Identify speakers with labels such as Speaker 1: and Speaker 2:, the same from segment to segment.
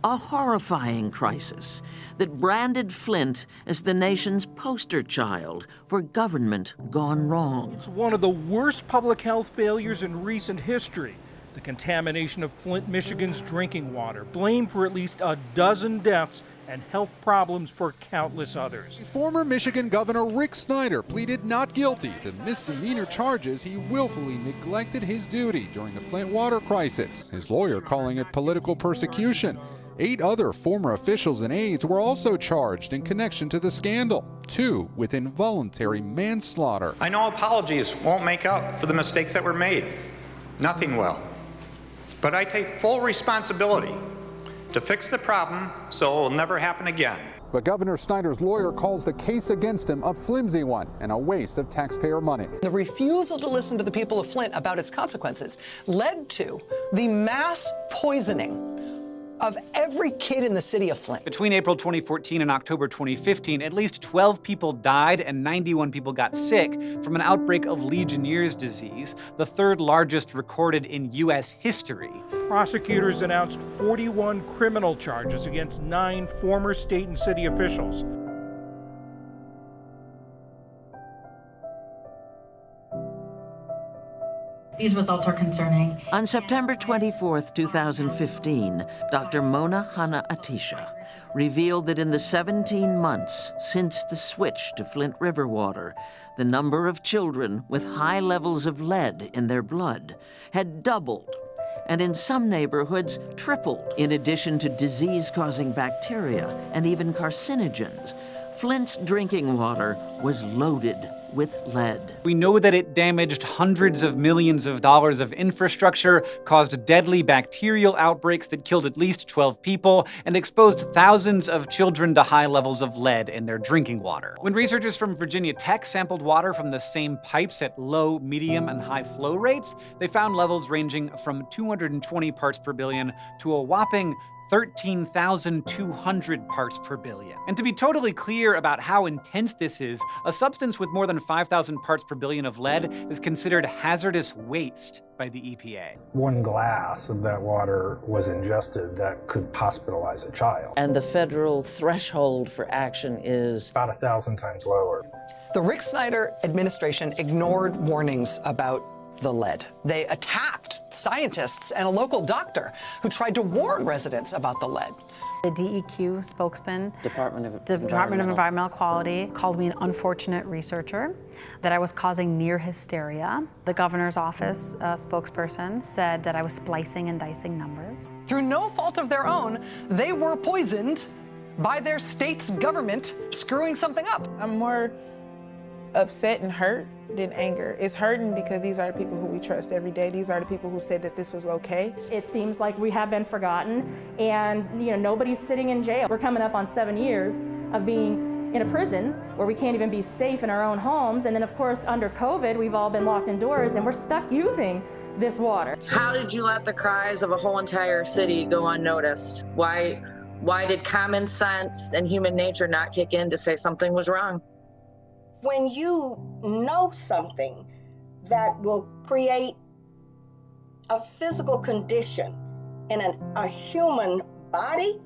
Speaker 1: A horrifying crisis that branded Flint as the nation's poster child for government gone wrong.
Speaker 2: It's one of the worst public health failures in recent history. The contamination of Flint, Michigan's drinking water, blamed for at least a dozen deaths and health problems for countless others.
Speaker 3: Former Michigan Governor Rick Snyder pleaded not guilty to misdemeanor charges. He willfully neglected his duty during the Flint water crisis, his lawyer calling it political persecution. 8 other former officials and aides were also charged in connection to the scandal, 2 with involuntary manslaughter.
Speaker 4: I know apologies won't make up for the mistakes that were made. Nothing will. But I take full responsibility to fix the problem so it will never happen again.
Speaker 3: But Governor Snyder's lawyer calls the case against him a flimsy one and a waste of taxpayer money.
Speaker 5: The refusal to listen to the people of Flint about its consequences led to the mass poisoning of every kid in the city of Flint.
Speaker 6: Between April 2014 and October 2015, at least 12 people died and 91 people got sick from an outbreak of Legionnaire's disease, the 3rd largest recorded in U.S. history.
Speaker 2: Prosecutors announced 41 criminal charges against 9 former state and city officials.
Speaker 7: These results are concerning.
Speaker 1: On September 24, 2015, Dr. Mona Hanna-Attisha revealed that in the 17 months since the switch to Flint River water, the number of children with high levels of lead in their blood had doubled, and in some neighborhoods tripled. In addition to disease-causing bacteria and even carcinogens, Flint's drinking water was loaded with lead.
Speaker 6: We know that it damaged hundreds of millions of dollars of infrastructure, caused deadly bacterial outbreaks that killed at least 12 people, and exposed thousands of children to high levels of lead in their drinking water. When researchers from Virginia Tech sampled water from the same pipes at low, medium, and high flow rates, they found levels ranging from 220 parts per billion to a whopping 13,200 parts per billion. And to be totally clear about how intense this is, a substance with more than 5,000 parts per billion of lead is considered hazardous waste by the EPA.
Speaker 8: 1 glass of that water was ingested that could hospitalize a child.
Speaker 1: And the federal threshold for action is
Speaker 8: about 1,000 times lower.
Speaker 5: The Rick Snyder administration ignored warnings about the lead. They attacked scientists and a local doctor who tried to warn residents about the lead.
Speaker 7: The DEQ spokesman,
Speaker 1: Department of
Speaker 7: Environmental Quality, called me an unfortunate researcher, that I was causing near hysteria. The governor's office spokesperson said that I was splicing and dicing numbers.
Speaker 5: Through no fault of their own, they were poisoned by their state's government screwing something up.
Speaker 9: I'm more upset and hurt than anger. It's hurting because these are the people who we trust every day. These are the people who said that this was okay.
Speaker 10: It seems like we have been forgotten, and nobody's sitting in jail. We're coming up on 7 years of being in a prison where we can't even be safe in our own homes. And then of course under COVID, we've all been locked indoors and we're stuck using this water.
Speaker 11: How did you let the cries of a whole entire city go unnoticed? Why did common sense and human nature not kick in to say something was wrong?
Speaker 12: When you know something that will create a physical condition in a human body,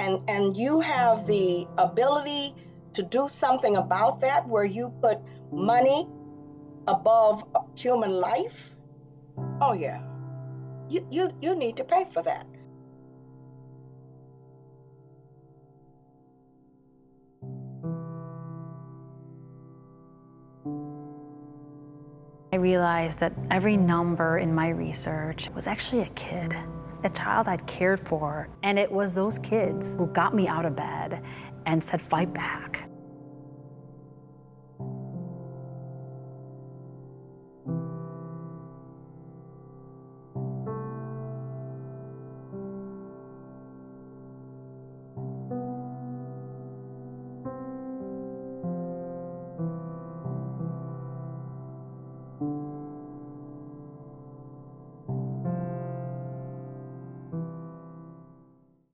Speaker 12: and you have the ability to do something about that, where you put money above human life, oh yeah, you need to pay for that.
Speaker 7: I realized that every number in my research was actually a kid, a child I'd cared for. And it was those kids who got me out of bed and said, fight back.